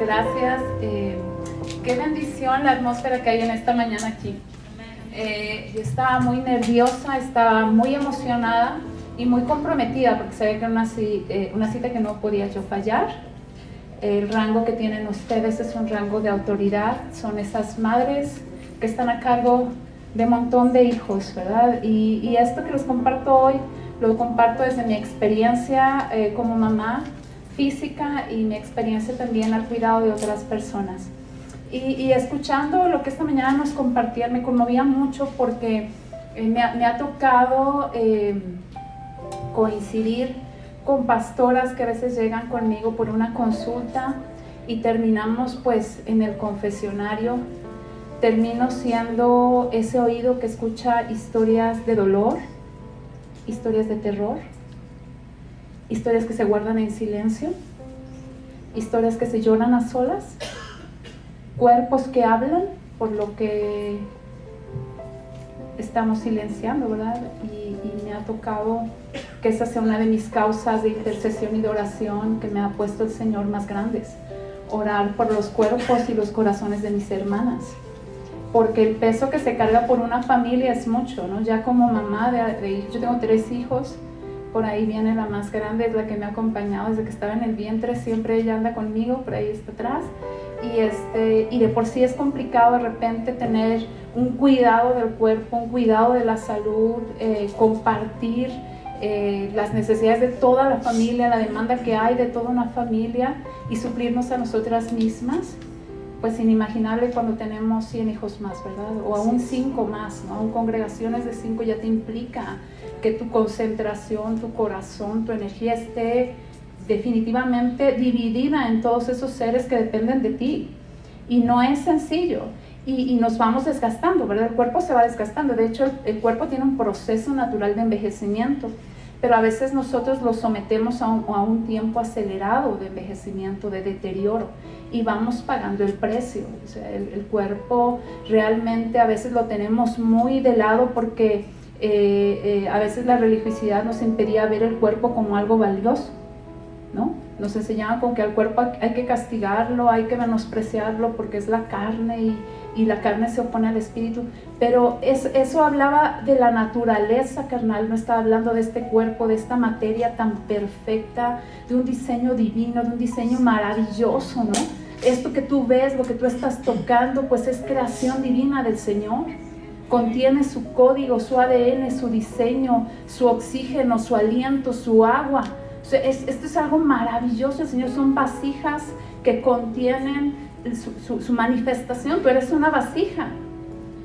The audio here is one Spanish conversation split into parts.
Gracias. Qué bendición la atmósfera que hay en esta mañana aquí. Yo estaba muy nerviosa, estaba muy emocionada y muy comprometida porque sabía que era una cita que no podía yo fallar. El rango que tienen ustedes es un rango de autoridad, son esas madres que están a cargo de un montón de hijos, ¿verdad? Y esto que les comparto hoy, lo comparto desde mi experiencia como mamá física y mi experiencia también al cuidado de otras personas. Y escuchando lo que esta mañana nos compartían, me conmovía mucho porque me ha tocado coincidir con pastoras que a veces llegan conmigo por una consulta y terminamos pues en el confesionario. Termino siendo ese oído que escucha historias de dolor, historias de terror, historias que se guardan en silencio, historias que se lloran a solas, cuerpos que hablan por lo que estamos silenciando, ¿verdad? Y me ha tocado que esa sea una de mis causas de intercesión y de oración que me ha puesto el Señor más grandes. Orar por los cuerpos y los corazones de mis hermanas. Porque el peso que se carga por una familia es mucho, ¿no? Ya como mamá yo tengo 3 hijos, por ahí viene la más grande, es la que me ha acompañado desde que estaba en el vientre, siempre ella anda conmigo, por ahí está atrás. Y de por sí es complicado de repente tener un cuidado del cuerpo, un cuidado de la salud, compartir las necesidades de toda la familia, la demanda que hay de toda una familia y suplirnos a nosotras mismas. Pues inimaginable cuando tenemos 100 hijos más, ¿verdad? O aún 5 más, ¿no? Aún congregaciones de 5 ya te implica que tu concentración, tu corazón, tu energía esté definitivamente dividida en todos esos seres que dependen de ti. Y no es sencillo. Y nos vamos desgastando, ¿verdad? El cuerpo se va desgastando. De hecho, el cuerpo tiene un proceso natural de envejecimiento. Pero a veces nosotros lo sometemos a un tiempo acelerado de envejecimiento, de deterioro, y vamos pagando el precio. O sea, el cuerpo realmente a veces lo tenemos muy de lado porque a veces la religiosidad nos impedía ver el cuerpo como algo valioso, ¿no? Nos enseñaban con que al cuerpo hay que castigarlo, hay que menospreciarlo porque es la carne y la carne se opone al espíritu, pero eso hablaba de la naturaleza carnal, no estaba hablando de este cuerpo, de esta materia tan perfecta, de un diseño divino, de un diseño maravilloso, ¿no? Esto que tú ves, lo que tú estás tocando, pues es creación divina del Señor, contiene su código, su ADN, su diseño, su oxígeno, su aliento, su agua. O sea, esto es algo maravilloso, el Señor, son vasijas que contienen su manifestación. Tú eres una vasija,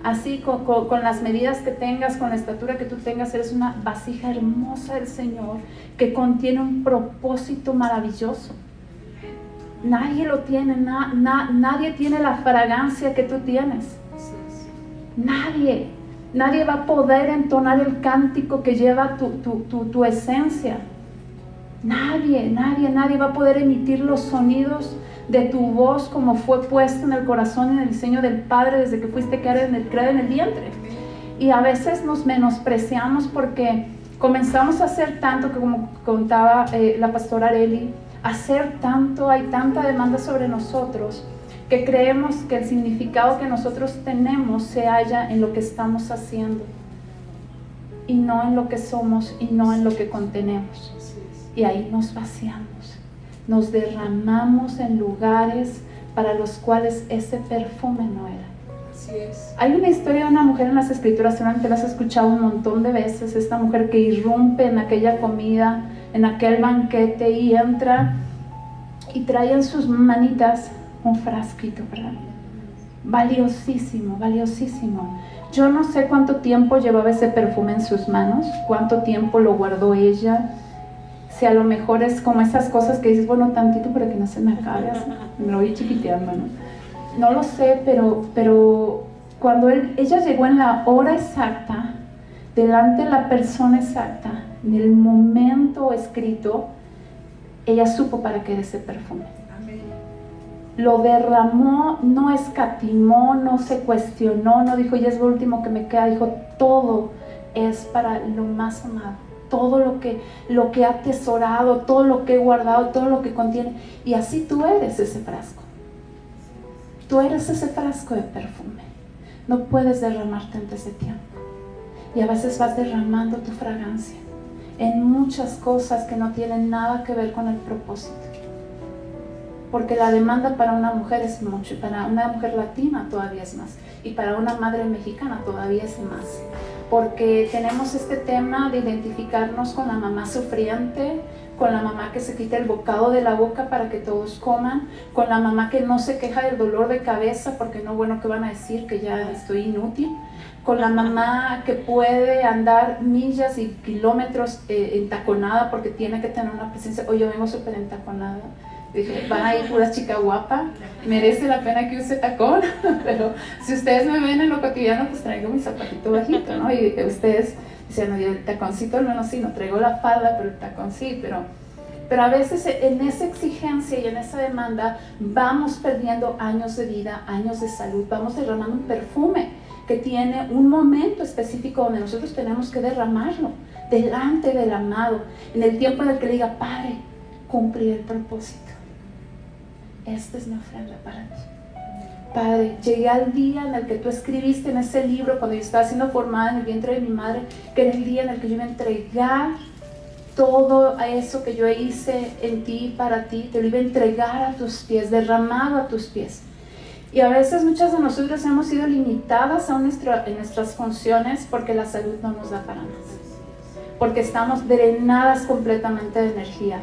así con las medidas que tengas, con la estatura que tú tengas, eres una vasija hermosa del Señor que contiene un propósito maravilloso. Nadie lo tiene, nadie tiene la fragancia que tú tienes. Nadie va a poder entonar el cántico que lleva tu esencia. Nadie va a poder emitir los sonidos de tu voz como fue puesto en el corazón y en el diseño del Padre desde que fuiste creada en el vientre. Y a veces nos menospreciamos porque comenzamos a hacer tanto, que como contaba la pastora Areli, hacer tanto, hay tanta demanda sobre nosotros que creemos que el significado que nosotros tenemos se halla en lo que estamos haciendo y no en lo que somos y no en lo que contenemos. Y ahí nos vaciamos, nos derramamos en lugares para los cuales ese perfume no era. Así es. Hay una historia de una mujer en las escrituras, seguramente la has escuchado un montón de veces, esta mujer que irrumpe en aquella comida, en aquel banquete, y entra y trae en sus manitas un frasquito, ¿verdad? Valiosísimo, valiosísimo. Yo no sé cuánto tiempo llevaba ese perfume en sus manos, cuánto tiempo lo guardó ella. Si a lo mejor es como esas cosas que dices, bueno, tantito para que no se me acabe, así, me lo voy chiquiteando, ¿no? No lo sé, pero cuando ella llegó en la hora exacta, delante de la persona exacta, en el momento escrito, ella supo para qué era ese perfume. Amén. Lo derramó, no escatimó, no se cuestionó, no dijo, ya es lo último que me queda, dijo, todo es para lo más amado. Todo lo que he atesorado, todo lo que he guardado, todo lo que contiene. Y así tú eres ese frasco. Tú eres ese frasco de perfume. No puedes derramarte antes de tiempo. Y a veces vas derramando tu fragancia en muchas cosas que no tienen nada que ver con el propósito. Porque la demanda para una mujer es mucho, y para una mujer latina todavía es más, y para una madre mexicana todavía es más. Porque tenemos este tema de identificarnos con la mamá sufriente, con la mamá que se quita el bocado de la boca para que todos coman, con la mamá que no se queja del dolor de cabeza porque no, bueno, ¿qué van a decir? Que ya estoy inútil. Con la mamá que puede andar millas y kilómetros entaconada porque tiene que tener una presencia. Oye, yo vengo súper entaconada. Dije, van a ir pura chica guapa, merece la pena que use tacón, pero si ustedes me ven en lo cotidiano, pues traigo mi zapatito bajito, ¿no? Y ustedes dicen, no, yo el taconcito al menos sí, no traigo la falda, pero el tacón sí, pero a veces en esa exigencia y en esa demanda vamos perdiendo años de vida, años de salud, vamos derramando un perfume que tiene un momento específico donde nosotros tenemos que derramarlo delante del amado, en el tiempo en el que le diga, Padre, cumplí el propósito. Esta es mi ofrenda para ti. Padre, llegué al día en el que tú escribiste en ese libro, cuando yo estaba siendo formada en el vientre de mi madre, que era el día en el que yo iba a entregar todo eso que yo hice en ti, para ti, te lo iba a entregar a tus pies, derramado a tus pies. Y a veces muchas de nosotros hemos sido limitadas en nuestras funciones porque la salud no nos da para más, porque estamos drenadas completamente de energía,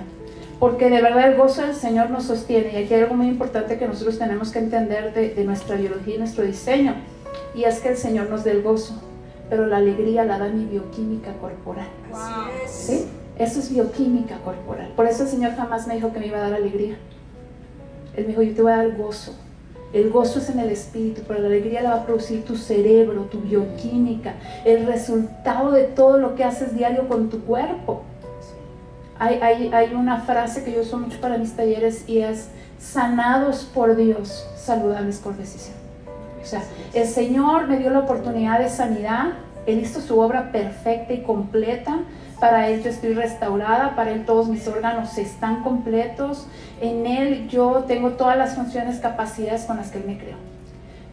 porque de verdad el gozo del Señor nos sostiene. Y aquí hay algo muy importante que nosotros tenemos que entender de nuestra biología y nuestro diseño, y es que el Señor nos da el gozo, pero la alegría la da mi bioquímica corporal. ¿Sí? Eso es bioquímica corporal. Por eso el Señor jamás me dijo que me iba a dar alegría. Él me dijo, yo te voy a dar gozo. El gozo es en el espíritu, pero la alegría la va a producir tu cerebro, tu bioquímica, el resultado de todo lo que haces diario con tu cuerpo. Hay una frase que yo uso mucho para mis talleres y es: sanados por Dios, saludables por decisión. O sea, el Señor me dio la oportunidad de sanidad, Él hizo su obra perfecta y completa. Para Él yo estoy restaurada, para Él todos mis órganos están completos, en Él yo tengo todas las funciones, capacidades con las que Él me creó.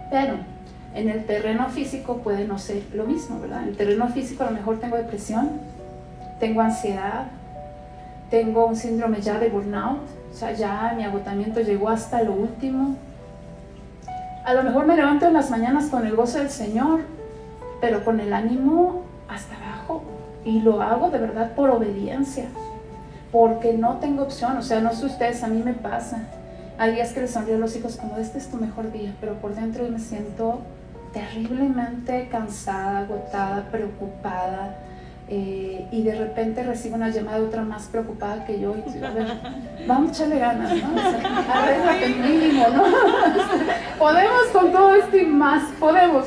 Pero en el terreno físico puede no ser lo mismo, ¿verdad? En el terreno físico a lo mejor tengo depresión, tengo ansiedad, tengo un síndrome ya de burnout, o sea, ya mi agotamiento llegó hasta lo último. A lo mejor me levanto en las mañanas con el gozo del Señor, pero con el ánimo hasta abajo. Y lo hago de verdad por obediencia, porque no tengo opción. O sea, no sé ustedes, a mí me pasa. Hay días que les sonrío a los hijos como, este es tu mejor día, pero por dentro yo me siento terriblemente cansada, agotada, preocupada. Y de repente recibo una llamada de otra más preocupada que yo y digo, a ver, vamos a echarle ganas, ¿no? O sea, arréglate mínimo, ¿no? Podemos con todo esto y más, podemos.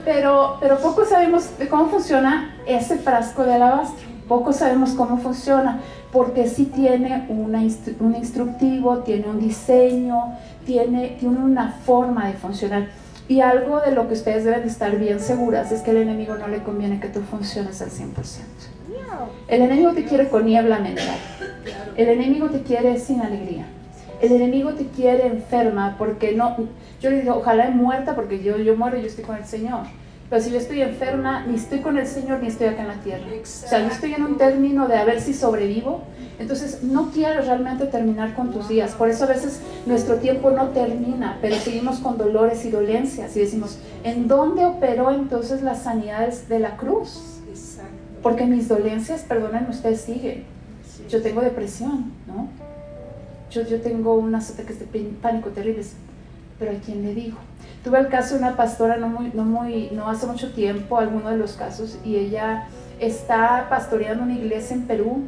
Pero poco sabemos de cómo funciona ese frasco de alabastro, poco sabemos cómo funciona, porque sí tiene un instructivo, tiene un diseño, tiene una forma de funcionar. Y algo de lo que ustedes deben estar bien seguras es que al enemigo no le conviene que tú funciones al 100%. El enemigo te quiere con niebla mental, el enemigo te quiere sin alegría, el enemigo te quiere enferma, porque no, yo le digo, ojalá muerta, porque yo muero y yo estoy con el Señor. Pero si yo estoy enferma, ni estoy con el Señor ni estoy acá en la tierra. O sea, yo estoy en un término de a ver si sobrevivo. Entonces no quiero realmente terminar con tus días. Por eso a veces nuestro tiempo no termina, pero seguimos con dolores y dolencias y decimos, ¿en dónde operó entonces las sanidades de la cruz? Porque mis dolencias, perdónenme, ustedes siguen. Yo tengo depresión, ¿no? Yo tengo unos ataques de pánico terribles, pero ¿a quién le digo? Tuve el caso de una pastora no hace mucho tiempo, alguno de los casos, y ella está pastoreando una iglesia en Perú,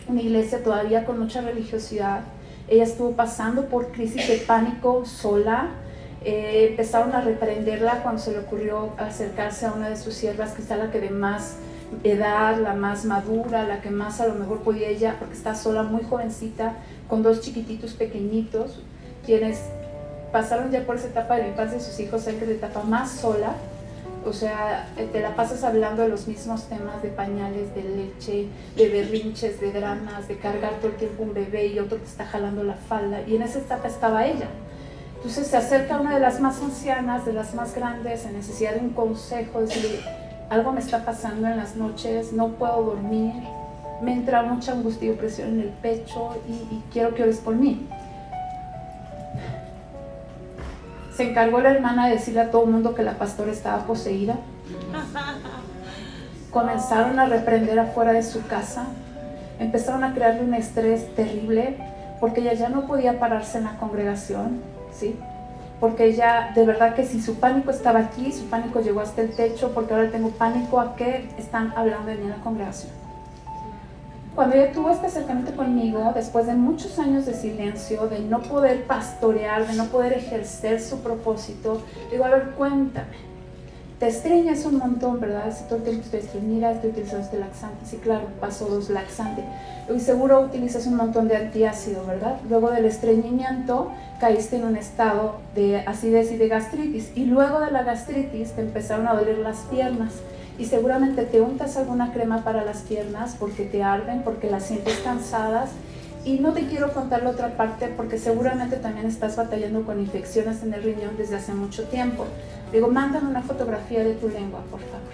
una iglesia todavía con mucha religiosidad. Ella estuvo pasando por crisis de pánico sola. Empezaron a reprenderla cuando se le ocurrió acercarse a una de sus siervas, que está la que de más edad, la más madura, la que más a lo mejor podía ella, porque está sola, muy jovencita, con dos chiquititos pequeñitos, quienes pasaron ya por esa etapa de la infancia de sus hijos, saben que es la etapa más sola. O sea, te la pasas hablando de los mismos temas, de pañales, de leche, de berrinches, de dramas, de cargar todo el tiempo un bebé y otro te está jalando la falda. Y en esa etapa estaba ella. Entonces se acerca una de las más ancianas, de las más grandes, en necesidad de un consejo, decirle, algo me está pasando en las noches, no puedo dormir, me entra mucha angustia y opresión en el pecho y quiero que ores por mí. Se encargó la hermana de decirle a todo el mundo que la pastora estaba poseída. Comenzaron a reprender afuera de su casa, empezaron a crearle un estrés terrible, porque ella ya no podía pararse en la congregación, ¿sí? Porque ella, de verdad que si su pánico estaba aquí, su pánico llegó hasta el techo, porque ahora tengo pánico a que están hablando de mí en la congregación. Cuando ella tuvo este acercamiento conmigo, después de muchos años de silencio, de no poder pastorear, de no poder ejercer su propósito, digo, a ver, cuéntame. Te estreñas un montón, ¿verdad? Si todo el tiempo estoy estreñida, estoy utilizando este laxante. Sí, claro, paso 2 laxante. Y seguro utilizas un montón de antiácido, ¿verdad? Luego del estreñimiento caíste en un estado de acidez y de gastritis. Y luego de la gastritis te empezaron a doler las piernas. Y seguramente te untas alguna crema para las piernas porque te arden, porque las sientes cansadas. Y no te quiero contar la otra parte porque seguramente también estás batallando con infecciones en el riñón desde hace mucho tiempo. Digo, mándame una fotografía de tu lengua, por favor.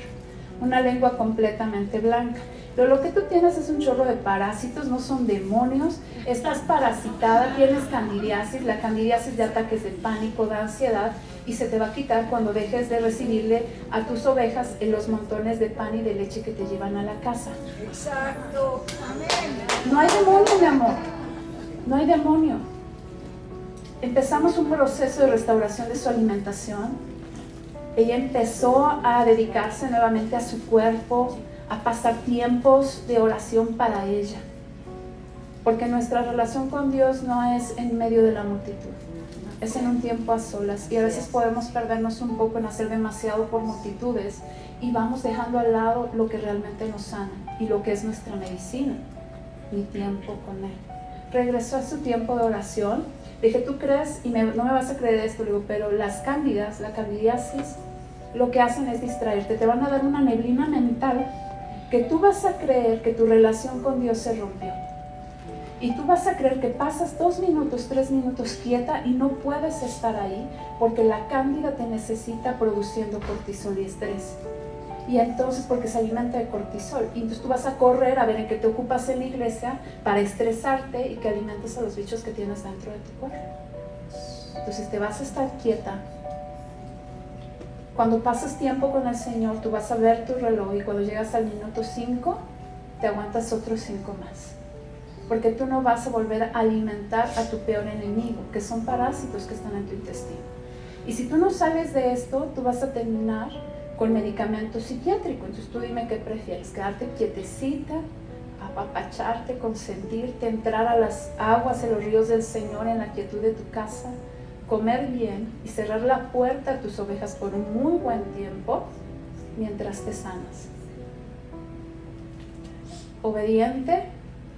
Una lengua completamente blanca. Pero lo que tú tienes es un chorro de parásitos, no son demonios. Estás parasitada, tienes candidiasis. La candidiasis de ataques de pánico, de ansiedad. Y se te va a quitar cuando dejes de recibirle a tus ovejas en los montones de pan y de leche que te llevan a la casa. Exacto. Amén. No hay demonio, mi amor. No hay demonio. Empezamos un proceso de restauración de su alimentación. Ella empezó a dedicarse nuevamente a su cuerpo, a pasar tiempos de oración para ella. Porque nuestra relación con Dios no es en medio de la multitud, es en un tiempo a solas. Y a veces podemos perdernos un poco en hacer demasiado por multitudes y vamos dejando al lado lo que realmente nos sana y lo que es nuestra medicina, mi tiempo con Él. Regresó a su tiempo de oración. Dije, ¿tú crees? Y no me vas a creer esto, le digo, pero las cándidas, la candidiasis, lo que hacen es distraerte. Te van a dar una neblina mental que tú vas a creer que tu relación con Dios se rompió. Y tú vas a creer que pasas 2 minutos, 3 minutos quieta y no puedes estar ahí porque la cándida te necesita produciendo cortisol y estrés. Y entonces, porque se alimenta de cortisol. Y entonces tú vas a correr a ver en qué te ocupas en la iglesia para estresarte y que alimentes a los bichos que tienes dentro de tu cuerpo. Entonces te vas a estar quieta. Cuando pasas tiempo con el Señor, tú vas a ver tu reloj y cuando llegas al minuto 5, te aguantas otros 5 más. Porque tú no vas a volver a alimentar a tu peor enemigo, que son parásitos que están en tu intestino. Y si tú no sales de esto, tú vas a terminar con medicamento psiquiátrico. Entonces tú dime qué prefieres, quedarte quietecita, apapacharte, consentirte, entrar a las aguas, en los ríos del Señor en la quietud de tu casa, comer bien y cerrar la puerta a tus ovejas por un muy buen tiempo mientras te sanas. Obediente,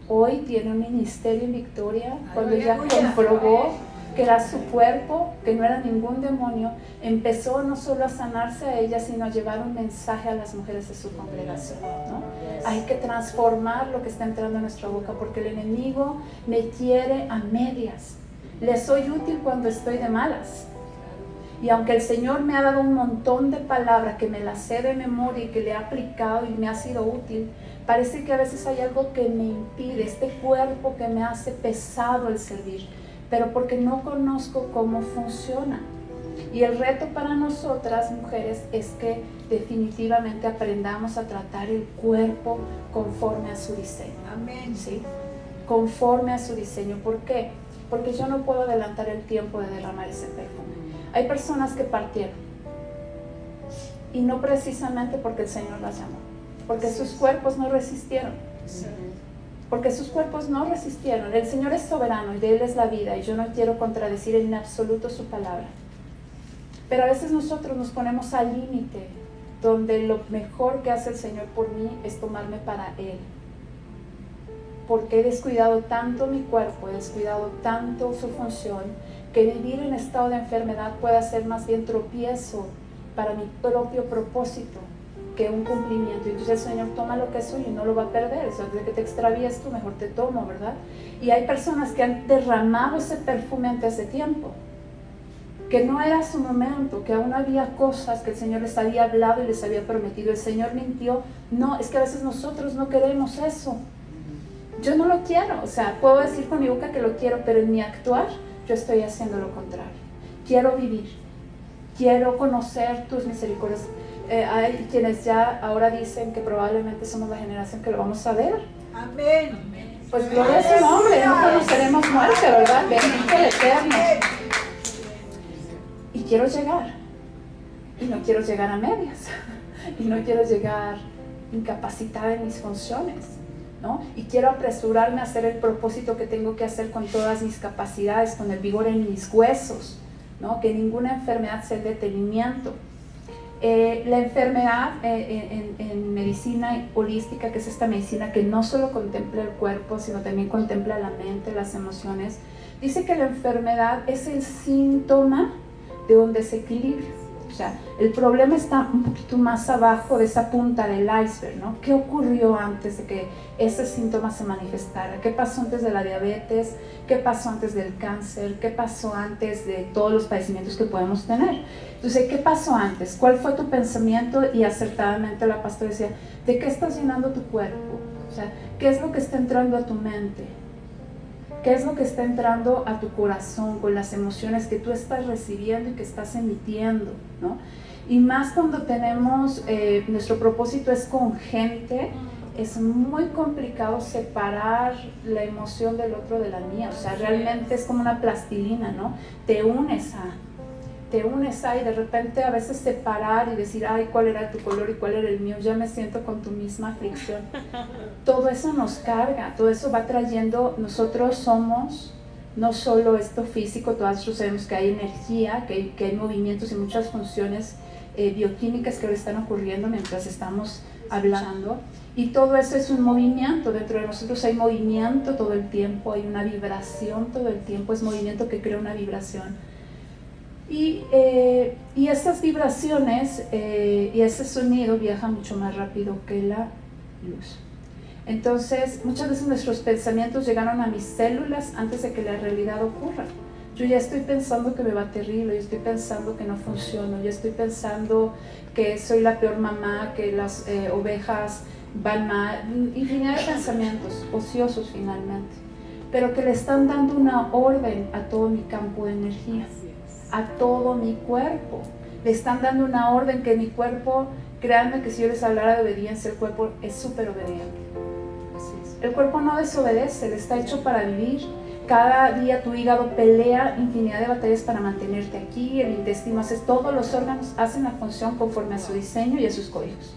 hoy tiene un ministerio en Victoria. Cuando ella comprobó que era su cuerpo, que no era ningún demonio, empezó no solo a sanarse a ella, sino a llevar un mensaje a las mujeres de su congregación, ¿no? Hay que transformar lo que está entrando en nuestra boca, porque el enemigo me quiere a medias. Le soy útil cuando estoy de malas. Y aunque el Señor me ha dado un montón de palabras que me las sé de memoria y que le he aplicado y me ha sido útil, parece que a veces hay algo que me impide, este cuerpo que me hace pesado el servir, pero porque no conozco cómo funciona. Y el reto para nosotras mujeres es que definitivamente aprendamos a tratar el cuerpo conforme a su diseño. Amén. ¿Sí? Conforme a su diseño. ¿Por qué? Porque yo no puedo adelantar el tiempo de derramar ese perfume. Hay personas que partieron y no precisamente porque el Señor las llamó, porque sus cuerpos no resistieron. Porque sus cuerpos no resistieron. El Señor es soberano y de Él es la vida, y yo no quiero contradecir en absoluto su palabra. Pero a veces nosotros nos ponemos al límite, donde lo mejor que hace el Señor por mí es tomarme para Él. Porque he descuidado tanto mi cuerpo, he descuidado tanto su función, que vivir en estado de enfermedad puede ser más bien tropiezo para mi propio propósito que un cumplimiento. Y entonces el Señor toma lo que es suyo y no lo va a perder. O sea, de que te extravíes tú, mejor te tomo, ¿verdad? Y hay personas que han derramado ese perfume antes de tiempo. que no era su momento, que aún había cosas que el Señor les había hablado y les había prometido. El Señor mintió. No, es que a veces nosotros no queremos eso. Yo no lo quiero, o sea, puedo decir con mi boca que lo quiero, pero en mi actuar yo estoy haciendo lo contrario. Quiero vivir, quiero conocer tus misericordias. Hay quienes ya ahora dicen que probablemente somos la generación que lo vamos a ver. Amén. Pues gloria a su nombre, no conoceremos muerte, ¿verdad? Bendito el Eterno. Y quiero llegar, y no quiero llegar a medias, y no quiero llegar incapacitada en mis funciones, ¿no? Y quiero apresurarme a hacer el propósito que tengo que hacer con todas mis capacidades, con el vigor en mis huesos, ¿no? Que ninguna enfermedad sea el detenimiento. La enfermedad en medicina holística, que es esta medicina que no solo contempla el cuerpo, sino también contempla la mente, las emociones, dice que la enfermedad es el síntoma de un desequilibrio. O sea, el problema está un poquito más abajo de esa punta del iceberg, ¿no? ¿Qué ocurrió antes de que ese síntoma se manifestara? ¿Qué pasó antes de la diabetes? ¿Qué pasó antes del cáncer? ¿Qué pasó antes de todos los padecimientos que podemos tener? Entonces, ¿qué pasó antes? ¿Cuál fue tu pensamiento? Y acertadamente la pastora decía, ¿de qué estás llenando tu cuerpo? O sea, ¿qué es lo que está entrando a tu mente? ¿Qué es lo que está entrando a tu corazón con las emociones que tú estás recibiendo y que estás emitiendo, ¿no? Y más cuando tenemos, nuestro propósito es con gente, es muy complicado separar la emoción del otro de la mía. O sea, realmente es como una plastilina, ¿no? Te unes a y de repente a veces separar y decir, ay, ¿cuál era tu color y cuál era el mío? Ya me siento con tu misma aflicción. Todo eso nos carga, todo eso va trayendo, nosotros somos no solo esto físico, todos nosotros sabemos que hay energía, que hay movimientos y muchas funciones bioquímicas que ahora están ocurriendo mientras estamos hablando, y todo eso es un movimiento. Dentro de nosotros hay movimiento todo el tiempo, hay una vibración todo el tiempo, es movimiento que crea una vibración. Y estas vibraciones y ese sonido viaja mucho más rápido que la luz. Entonces, muchas veces nuestros pensamientos llegaron a mis células antes de que la realidad ocurra. Yo ya estoy pensando que me va terrible, yo estoy pensando que no funciono, yo estoy pensando que soy la peor mamá, que las ovejas van mal, infinidad de pensamientos ociosos finalmente, pero que le están dando una orden a todo mi campo de energía, a todo mi cuerpo. Le están dando una orden que mi cuerpo, créanme que si yo les hablara de obediencia, el cuerpo es súper obediente. El cuerpo no desobedece, él está hecho para vivir. Cada día tu hígado pelea infinidad de batallas para mantenerte aquí, el intestino hace, todos los órganos hacen la función conforme a su diseño y a sus códigos.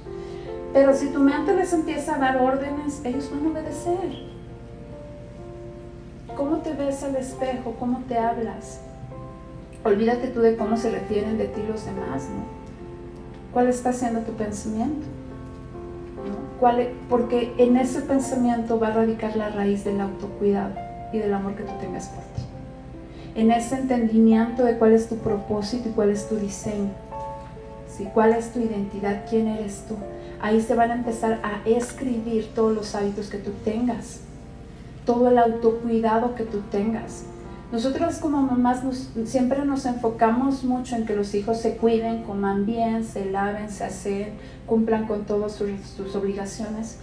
Pero si tu mente les empieza a dar órdenes, ellos van a obedecer. ¿Cómo te ves al espejo? ¿Cómo te hablas? Olvídate tú de cómo se refieren de ti los demás, ¿no? ¿Cuál está siendo tu pensamiento? ¿No? Porque en ese pensamiento va a radicar la raíz del autocuidado y del amor que tú tengas por ti. En ese entendimiento de cuál es tu propósito y cuál es tu diseño, ¿sí? ¿Cuál es tu identidad? ¿Quién eres tú? Ahí se van a empezar a escribir todos los hábitos que tú tengas, todo el autocuidado que tú tengas. Nosotros como mamás siempre nos enfocamos mucho en que los hijos se cuiden, coman bien, se laven, se aseen, cumplan con todas sus obligaciones,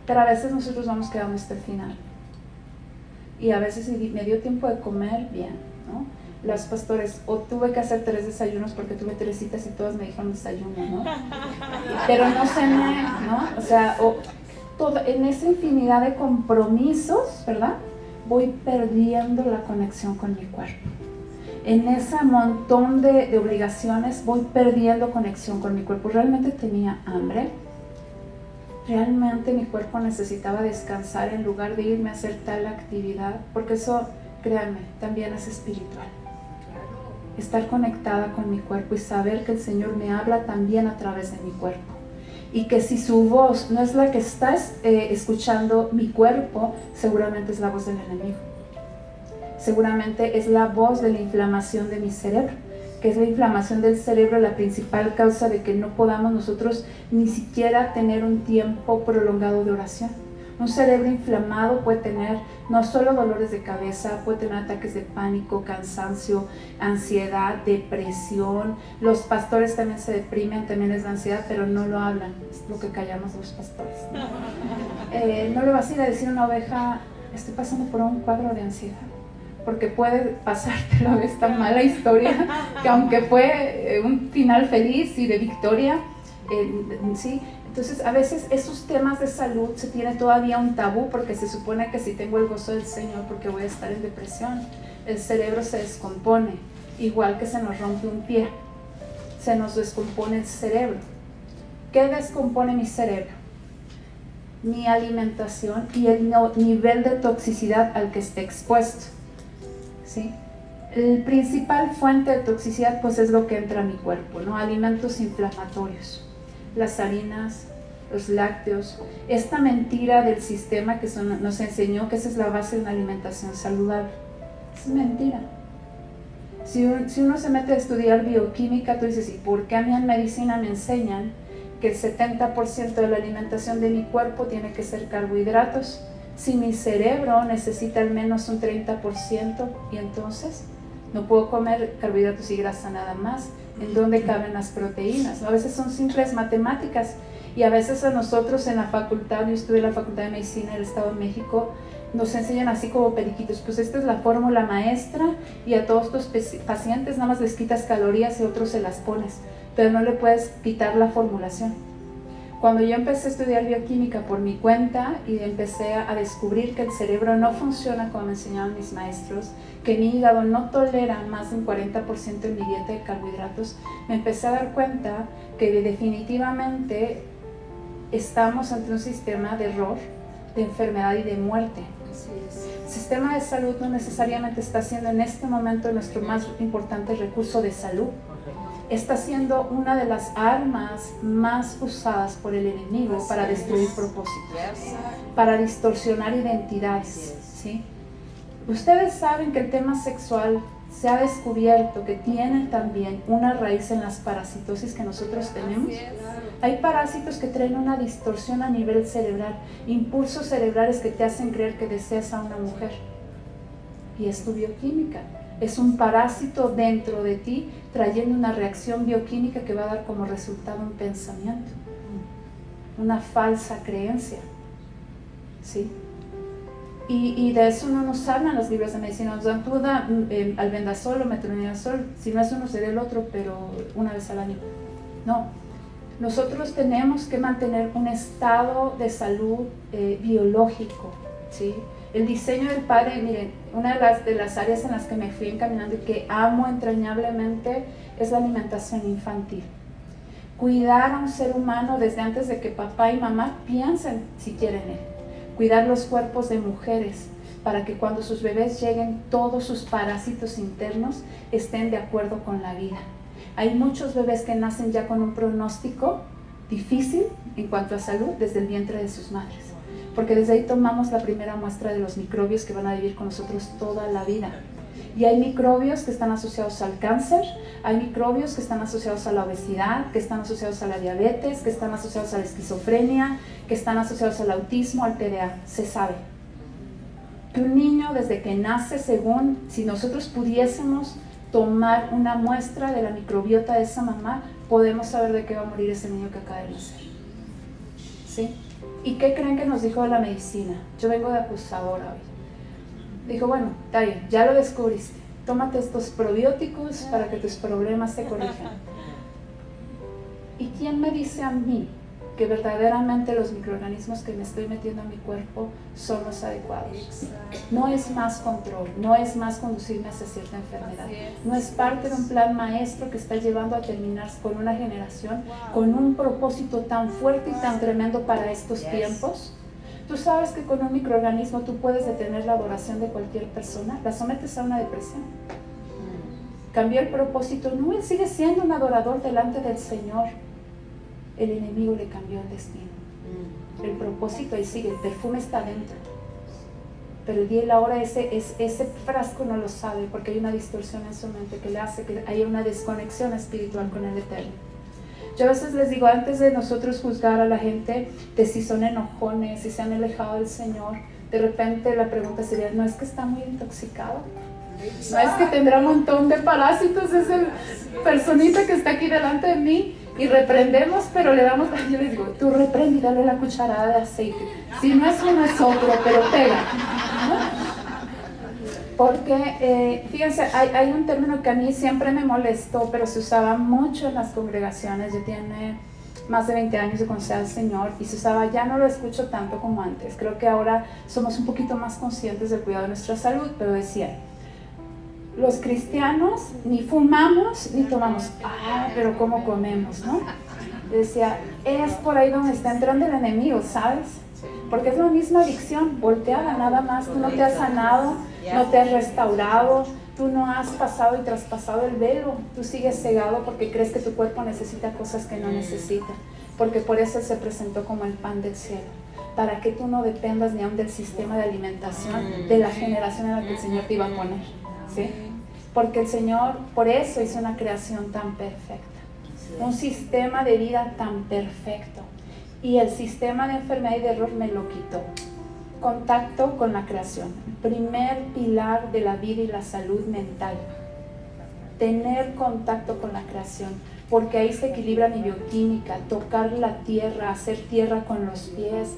pero a veces nosotros vamos quedando hasta el final. Y a veces me dio tiempo de comer bien, ¿no? Las pastores, o tuve que hacer 3 desayunos porque tuve 3 citas y todas me dijeron desayuno, ¿no? Pero no cené, ¿no? O sea, en esa infinidad de compromisos, ¿verdad? Voy perdiendo la conexión con mi cuerpo. En ese montón de obligaciones voy perdiendo conexión con mi cuerpo. Realmente tenía hambre. Realmente mi cuerpo necesitaba descansar en lugar de irme a hacer tal actividad. Porque eso, créanme, también es espiritual. Estar conectada con mi cuerpo y saber que el Señor me habla también a través de mi cuerpo. Y que si su voz no es la que está escuchando mi cuerpo, seguramente es la voz del enemigo. Seguramente es la voz de la inflamación de mi cerebro, que es la inflamación del cerebro la principal causa de que no podamos nosotros ni siquiera tener un tiempo prolongado de oración. Un cerebro inflamado puede tener no solo dolores de cabeza, puede tener ataques de pánico, cansancio, ansiedad, depresión. Los pastores también se deprimen, también les da ansiedad, pero no lo hablan, es lo que callamos los pastores. No le vas a ir a decir a una oveja, estoy pasando por un cuadro de ansiedad, porque puede pasártelo de esta mala historia, que aunque fue un final feliz y de victoria, ¿sí? Entonces, a veces esos temas de salud se tiene todavía un tabú, porque se supone que si tengo el gozo del Señor, porque voy a estar en depresión. El cerebro se descompone, igual que se nos rompe un pie, se nos descompone el cerebro. ¿Qué descompone mi cerebro? Mi alimentación y el nivel de toxicidad al que esté expuesto, ¿sí? El principal fuente de toxicidad pues es lo que entra a mi cuerpo, ¿no? Alimentos inflamatorios, las harinas, los lácteos, esta mentira del sistema que nos enseñó que esa es la base de una alimentación saludable. Es mentira. Si uno se mete a estudiar bioquímica, tú dices, ¿y por qué a mí en medicina me enseñan que el 70% de la alimentación de mi cuerpo tiene que ser carbohidratos? Si mi cerebro necesita al menos un 30%, y entonces no puedo comer carbohidratos y grasa nada más. ¿En dónde caben las proteínas? A veces son simples matemáticas, y a veces a nosotros en la facultad, yo estudié en la Facultad de Medicina del Estado de México, nos enseñan así como periquitos, pues esta es la fórmula maestra y a todos tus pacientes nada más les quitas calorías y otros se las pones, pero no le puedes quitar la formulación. Cuando yo empecé a estudiar bioquímica por mi cuenta y empecé a descubrir que el cerebro no funciona como me enseñaban mis maestros, que mi hígado no tolera más de un 40% en mi dieta de carbohidratos, me empecé a dar cuenta que definitivamente estamos ante un sistema de error, de enfermedad y de muerte. El sistema de salud no necesariamente está siendo en este momento nuestro más importante recurso de salud. Está siendo una de las armas más usadas por el enemigo para destruir propósitos, para distorsionar identidades, ¿sí? Ustedes saben que el tema sexual se ha descubierto que tiene también una raíz en las parasitosis que nosotros tenemos. Hay parásitos que traen una distorsión a nivel cerebral, impulsos cerebrales que te hacen creer que deseas a una mujer. Y es tu bioquímica. Es un parásito dentro de ti trayendo una reacción bioquímica que va a dar como resultado un pensamiento, una falsa creencia, ¿sí? Y de eso no nos hablan los libros de medicina. Nos dan toda albendazol o metronidazol, si no es uno será el otro, pero una vez al año. No, nosotros tenemos que mantener un estado de salud biológico, ¿sí? El diseño del Padre, miren, una de las áreas en las que me fui encaminando y que amo entrañablemente es la alimentación infantil. Cuidar a un ser humano desde antes de que papá y mamá piensen siquiera en él. Cuidar los cuerpos de mujeres para que cuando sus bebés lleguen todos sus parásitos internos estén de acuerdo con la vida. Hay muchos bebés que nacen ya con un pronóstico difícil en cuanto a salud desde el vientre de sus madres, porque desde ahí tomamos la primera muestra de los microbios que van a vivir con nosotros toda la vida. Y hay microbios que están asociados al cáncer, hay microbios que están asociados a la obesidad, que están asociados a la diabetes, que están asociados a la esquizofrenia, que están asociados al autismo, al TDA. Se sabe que un niño desde que nace, según si nosotros pudiésemos tomar una muestra de la microbiota de esa mamá, podemos saber de qué va a morir ese niño que acaba de nacer, ¿sí? ¿Y qué creen que nos dijo la medicina? Yo vengo de acusadora hoy. Dijo, bueno, está bien, ya lo descubriste, tómate estos probióticos para que tus problemas se corrijan. ¿Y quién me dice a mí que verdaderamente los microorganismos que me estoy metiendo en mi cuerpo son los adecuados? No es más control, no es más conducirme hacia cierta enfermedad, no es parte de un plan maestro que está llevando a terminar con una generación con un propósito tan fuerte y tan tremendo para estos tiempos. Tú sabes que con un microorganismo tú puedes detener la adoración de cualquier persona, la sometes a una depresión. Cambió el propósito, no, él sigue siendo un adorador delante del Señor. El enemigo le cambió el destino. El propósito ahí sigue, el perfume está dentro. Pero el día y la hora ese frasco no lo sabe, porque hay una distorsión en su mente que le hace que haya una desconexión espiritual con el Eterno. Yo a veces les digo, antes de nosotros juzgar a la gente de si son enojones, si se han alejado del Señor, de repente la pregunta sería, ¿no es que está muy intoxicado? ¿No es que tendrá un montón de parásitos esa personita que está aquí delante de mí? Y reprendemos, pero le damos, yo les digo, tú reprende y dale la cucharada de aceite. Si no es uno es otro, pero pega, ¿no? Porque, fíjense, hay un término que a mí siempre me molestó, pero se usaba mucho en las congregaciones. Yo tiene más de 20 años de conocer al Señor y se usaba, ya no lo escucho tanto como antes. Creo que ahora somos un poquito más conscientes del cuidado de nuestra salud, pero decía, los cristianos ni fumamos ni tomamos. Pero ¿cómo comemos, no? Yo decía, es por ahí donde está entrando el enemigo, ¿sabes? Porque es la misma adicción, volteada nada más. Tú no te has sanado, no te has restaurado, tú no has pasado y traspasado el velo. Tú sigues cegado porque crees que tu cuerpo necesita cosas que no necesita. Porque por eso se presentó como el pan del cielo. Para que tú no dependas ni aún del sistema de alimentación de la generación en la que el Señor te iba a poner. ¿Sí? Porque el Señor por eso hizo una creación tan perfecta, un sistema de vida tan perfecto, y el sistema de enfermedad y de error me lo quitó. Contacto con la creación, primer pilar de la vida y la salud mental, tener contacto con la creación, porque ahí se equilibra mi bioquímica, tocar la tierra, hacer tierra con los pies,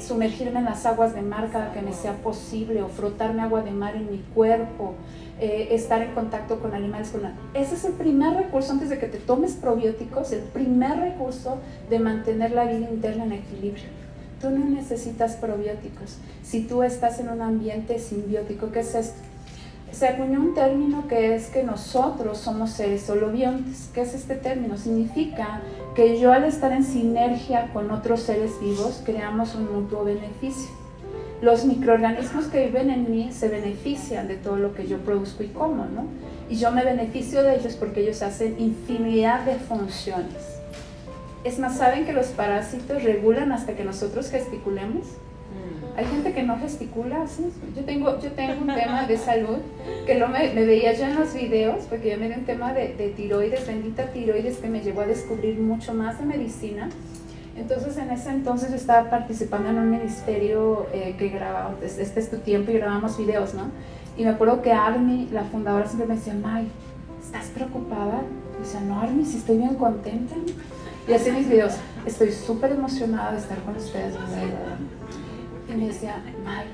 sumergirme en las aguas de mar cada que me sea posible, o frotarme agua de mar en mi cuerpo, estar en contacto con animales. Ese es el primer recurso, antes de que te tomes probióticos, el primer recurso de mantener la vida interna en equilibrio. Tú no necesitas probióticos. Si tú estás en un ambiente simbiótico, ¿qué es esto? Se acuñó un término que es que nosotros somos seres holobiontes. ¿Qué es este término? Significa que yo, al estar en sinergia con otros seres vivos, creamos un mutuo beneficio. Los microorganismos que viven en mí se benefician de todo lo que yo produzco y como, ¿no? Y yo me beneficio de ellos porque ellos hacen infinidad de funciones. Es más, ¿saben que los parásitos regulan hasta que nosotros gesticulemos? Hay gente que no gesticula, ¿sí? Yo tengo un tema de salud que me veía yo en los videos, porque yo me di un tema de tiroides, bendita tiroides, que me llevó a descubrir mucho más de medicina. Entonces, en ese entonces yo estaba participando en un ministerio que grababa, este es tu tiempo, y grabamos videos, ¿no? Y me acuerdo que Army, la fundadora, siempre me decía, May, ¿estás preocupada? Y decía, no, Army, si estoy bien contenta. Y hacía mis videos, estoy súper emocionada de estar con ustedes. Y me decía, May,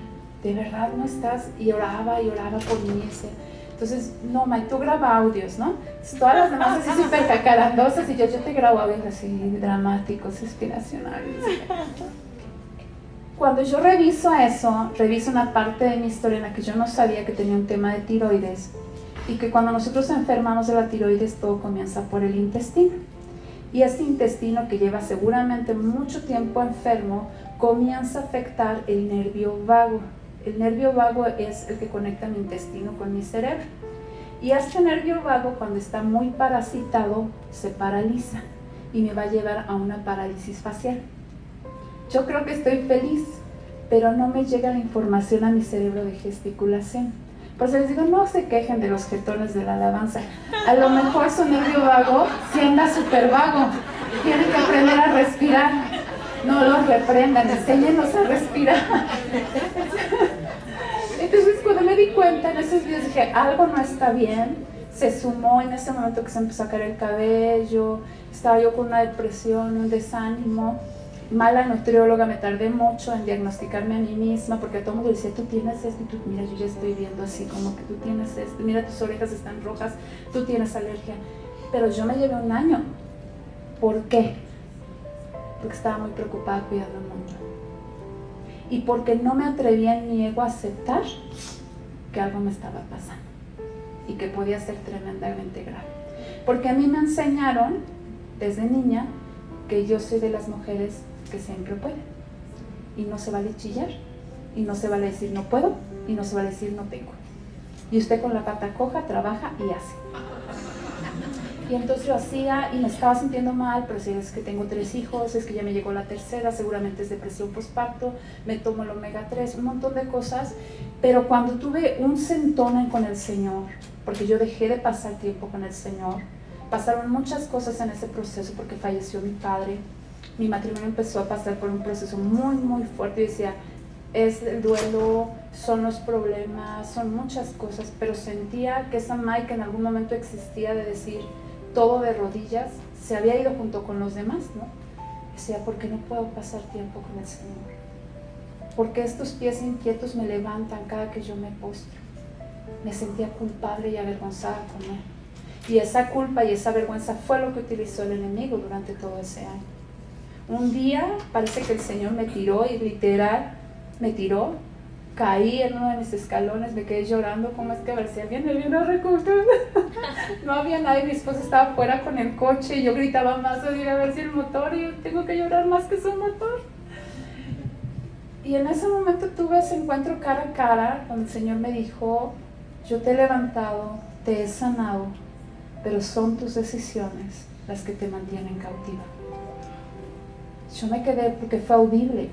¿de verdad no estás? Y oraba por mí. Entonces, no, May, tú graba audios, ¿no? Entonces, todas las demás así súper cacarandosas, y yo te grabo audios así dramáticos, inspiracionales. Cuando yo reviso eso, reviso una parte de mi historia en la que yo no sabía que tenía un tema de tiroides, y que cuando nosotros enfermamos de la tiroides, todo comienza por el intestino. Y este intestino, que lleva seguramente mucho tiempo enfermo, comienza a afectar el nervio vago. El nervio vago es el que conecta mi intestino con mi cerebro. Y este nervio vago, cuando está muy parasitado, se paraliza y me va a llevar a una parálisis facial. Yo creo que estoy feliz, pero no me llega la información a mi cerebro de gesticulación. Por eso les digo, no se quejen de los jetones de la alabanza. A lo mejor su nervio vago sí anda súper vago. Tienen que aprender a respirar. No los reprendan, enséñenlos a respirar. Entonces, cuando me di cuenta en esos días, dije, algo no está bien. Se sumó en ese momento que se empezó a caer el cabello, estaba yo con una depresión, un desánimo. Mala nutrióloga, me tardé mucho en diagnosticarme a mí misma, porque a todo el mundo decía, tú tienes esto, y tú, mira, yo ya estoy viendo así, como que tú tienes esto, mira, tus orejas están rojas, tú tienes alergia. Pero yo me llevé un año. ¿Por qué? Porque estaba muy preocupada cuidando el mundo. Y porque no me atrevía en mi ego a aceptar que algo me estaba pasando y que podía ser tremendamente grave. Porque a mí me enseñaron desde niña que yo soy de las mujeres que siempre pueden, y no se vale chillar, y no se vale decir no puedo, y no se vale decir no tengo. Y usted con la pata coja trabaja y hace. Y entonces lo hacía y me estaba sintiendo mal, pero si es que tengo 3 hijos, es que ya me llegó la tercera, seguramente es depresión postparto, me tomo el omega 3, un montón de cosas. Pero cuando tuve un sentón con el Señor, porque yo dejé de pasar tiempo con el Señor, Pasaron muchas cosas en ese proceso porque falleció mi padre. Mi matrimonio empezó a pasar por un proceso muy, muy fuerte. Yo decía, es el duelo, son los problemas, son muchas cosas, pero sentía que esa May que en algún momento existía de decir todo de rodillas, se había ido junto con los demás, ¿no? Decía, ¿por qué no puedo pasar tiempo con el Señor? ¿Por qué estos pies inquietos me levantan cada que yo me postro? Me sentía culpable y avergonzada con Él. Y esa culpa y esa vergüenza fue lo que utilizó el enemigo durante todo ese año. Un día parece que el Señor me tiró, y literal me tiró, caí en uno de mis escalones, me quedé llorando, ¿cómo es que a ver si alguien me vino a recoger? No había nadie, mi esposo estaba afuera con el coche, y yo gritaba más, a ver si el motor, y yo tengo que llorar más que su motor. Y en ese momento tuve ese encuentro cara a cara, donde el Señor me dijo, yo te he levantado, te he sanado, pero son tus decisiones las que te mantienen cautiva. Yo me quedé porque fue audible.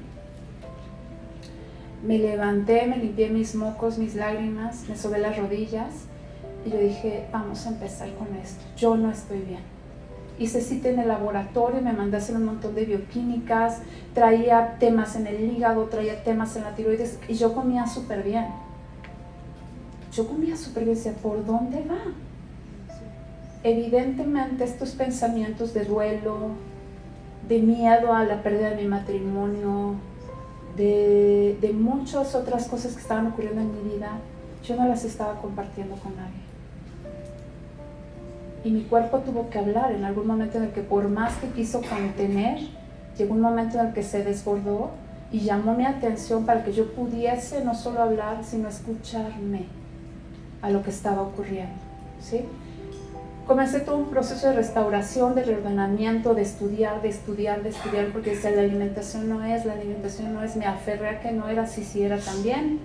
Me levanté, me limpié mis mocos, mis lágrimas, me sobé las rodillas y yo dije, vamos a empezar con esto. Yo no estoy bien. Hice cita en el laboratorio, me mandé a hacer un montón de bioquímicas, traía temas en el hígado, traía temas en la tiroides y yo comía súper bien. Decía, ¿por dónde va? Evidentemente estos pensamientos de duelo, de miedo a la pérdida de mi matrimonio, de muchas otras cosas que estaban ocurriendo en mi vida, yo no las estaba compartiendo con nadie. Y mi cuerpo tuvo que hablar en algún momento en el que por más que quiso contener, llegó un momento en el que se desbordó y llamó mi atención para que yo pudiese no solo hablar, sino escucharme a lo que estaba ocurriendo, ¿sí? Comencé todo un proceso de restauración, de reordenamiento, de estudiar, porque decía, la alimentación no es, me aferré a que no era, sí era también.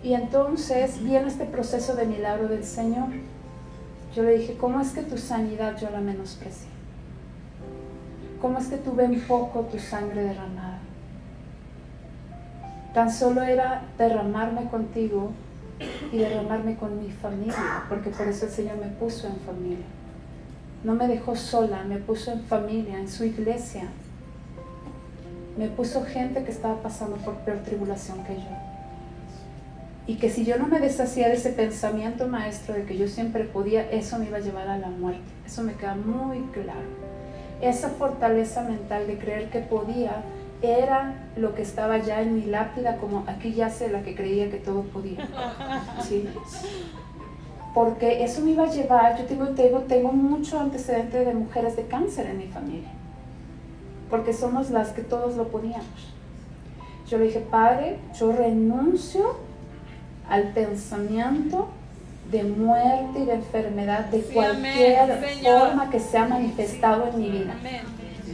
Y entonces viene este proceso de milagro del Señor. Yo le dije, ¿cómo es que tu sanidad yo la menosprecié? ¿Cómo es que tuve en poco tu sangre derramada? Tan solo era derramarme contigo y derramarme con mi familia, porque por eso el Señor me puso en familia. No me dejó sola, me puso en familia, en su iglesia. Me puso gente que estaba pasando por peor tribulación que yo. Y que si yo no me deshacía de ese pensamiento, maestro, de que yo siempre podía, eso me iba a llevar a la muerte. Eso me queda muy claro. Esa fortaleza mental de creer que podía era lo que estaba ya en mi lápida, como aquí yace la que creía que todo podía. ¿Sí? Porque eso me iba a llevar, yo tengo mucho antecedente de mujeres de cáncer en mi familia, porque somos las que todos lo podíamos. Yo le dije, Padre, yo renuncio al pensamiento de muerte y de enfermedad de cualquier forma que se ha manifestado en mi vida,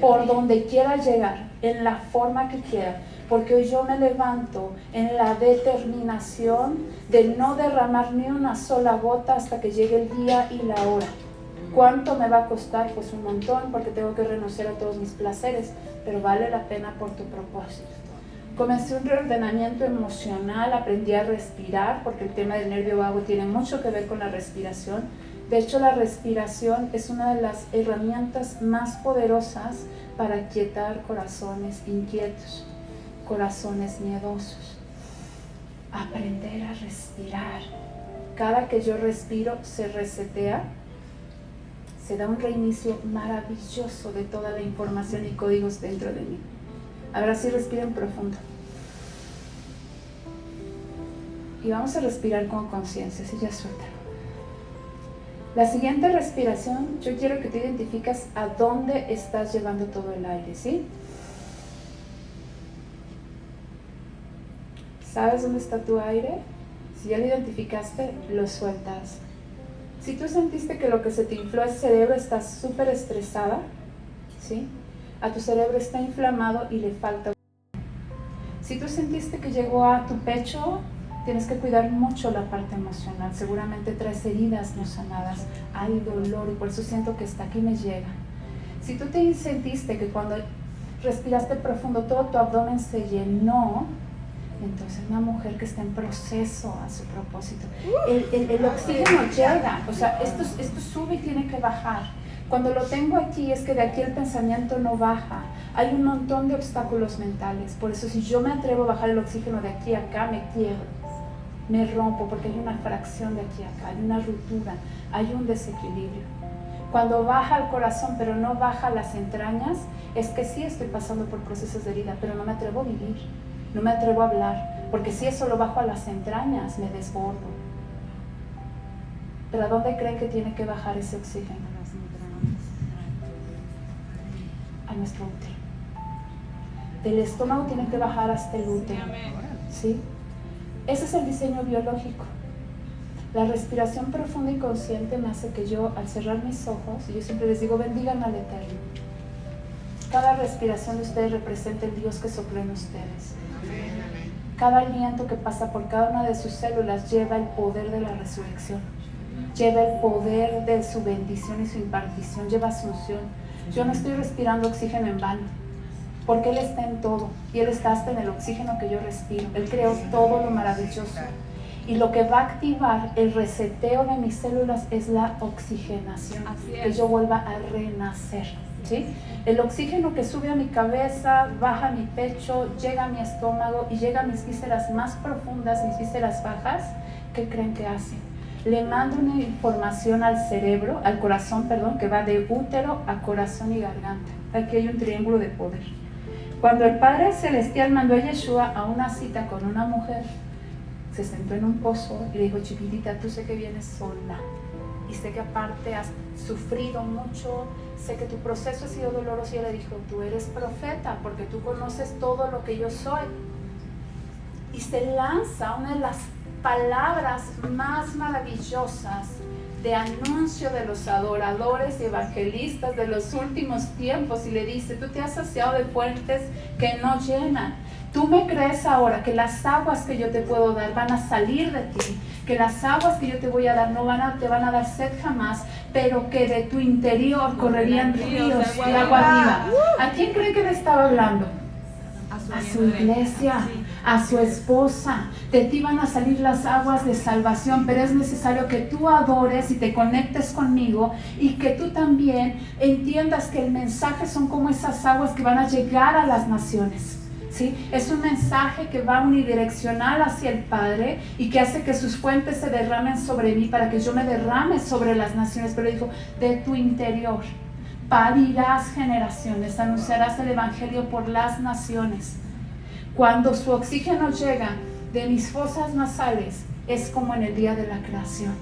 por donde quiera llegar, en la forma que quiera. Porque hoy yo me levanto en la determinación de no derramar ni una sola gota hasta que llegue el día y la hora. ¿Cuánto me va a costar? Pues un montón, porque tengo que renunciar a todos mis placeres, pero vale la pena por tu propósito. Comencé un reordenamiento emocional, aprendí a respirar, porque el tema del nervio vago tiene mucho que ver con la respiración. De hecho, la respiración es una de las herramientas más poderosas para aquietar corazones inquietos, corazones miedosos. Aprender a respirar. Cada que yo respiro se resetea, se da un reinicio maravilloso de toda la información y códigos dentro de mí. Ahora sí, respiren profundo. Y vamos a respirar con conciencia, así ya suelta. La siguiente respiración, yo quiero que tú identifiques a dónde estás llevando todo el aire, ¿sí? ¿Sabes dónde está tu aire? Si ya lo identificaste, lo sueltas. Si tú sentiste que lo que se te infló el cerebro, estás súper estresada, ¿sí? A tu cerebro está inflamado y le falta. Si tú sentiste que llegó a tu pecho, tienes que cuidar mucho la parte emocional. Seguramente traes heridas no sanadas, hay dolor y por eso siento que hasta aquí me llega. Si tú te sentiste que cuando respiraste profundo todo tu abdomen se llenó, entonces una mujer que está en proceso a su propósito. El oxígeno llega, o sea, esto sube y tiene que bajar. Cuando lo tengo aquí es que de aquí el pensamiento no baja. Hay un montón de obstáculos mentales. Por eso si yo me atrevo a bajar el oxígeno de aquí a acá, me quiebro, me rompo, porque hay una fracción de aquí a acá, hay una ruptura, hay un desequilibrio. Cuando baja el corazón pero no baja las entrañas, es que sí estoy pasando por procesos de herida, pero no me atrevo a vivir, no me atrevo a hablar, porque si eso lo bajo a las entrañas, me desbordo. ¿Pero a dónde creen que tiene que bajar ese oxígeno? A nuestro útero. Del estómago tiene que bajar hasta el útero. ¿Sí? Ese es el diseño biológico. La respiración profunda y consciente me hace que yo, al cerrar mis ojos, y yo siempre les digo, bendigan al Eterno. Cada respiración de ustedes representa el Dios que sopló en ustedes. Cada aliento que pasa por cada una de sus células lleva el poder de la resurrección. Lleva el poder de su bendición y su impartición, lleva asunción. Yo no estoy respirando oxígeno en vano, porque Él está en todo, y Él está hasta en el oxígeno que yo respiro. Él creó todo lo maravilloso, y lo que va a activar el reseteo de mis células es la oxigenación, que yo vuelva a renacer, ¿sí? El oxígeno que sube a mi cabeza, baja a mi pecho, llega a mi estómago y llega a mis vísceras más profundas, mis vísceras bajas. ¿Qué creen que hace? Le mando una información al cerebro, al corazón, perdón, que va de útero a corazón y garganta. Aquí hay un triángulo de poder. Cuando el Padre Celestial mandó a Yeshua a una cita con una mujer, se sentó en un pozo y le dijo, chiquitita, tú sé que vienes sola y sé que aparte has sufrido mucho, sé que tu proceso ha sido doloroso. Y ella le dijo, tú eres profeta porque tú conoces todo lo que yo soy. Y se lanza una de las palabras más maravillosas de anuncio de los adoradores y evangelistas de los últimos tiempos, y le dice, tú te has saciado de fuentes que no llenan. Tú me crees ahora que las aguas que yo te puedo dar van a salir de ti, que las aguas que yo te voy a dar no te van a dar sed jamás, pero que de tu interior correrían ríos de agua viva. ¿A quién cree que le estaba hablando? A su iglesia, a su esposa. De ti van a salir las aguas de salvación, pero es necesario que tú adores y te conectes conmigo, y que tú también entiendas que el mensaje son como esas aguas que van a llegar a las naciones. ¿Sí? Es un mensaje que va unidireccional hacia el Padre y que hace que sus fuentes se derramen sobre mí para que yo me derrame sobre las naciones. Pero dijo, de tu interior parirás generaciones, anunciarás el Evangelio por las naciones. Cuando su oxígeno llega de mis fosas nasales, es como en el día de la creación,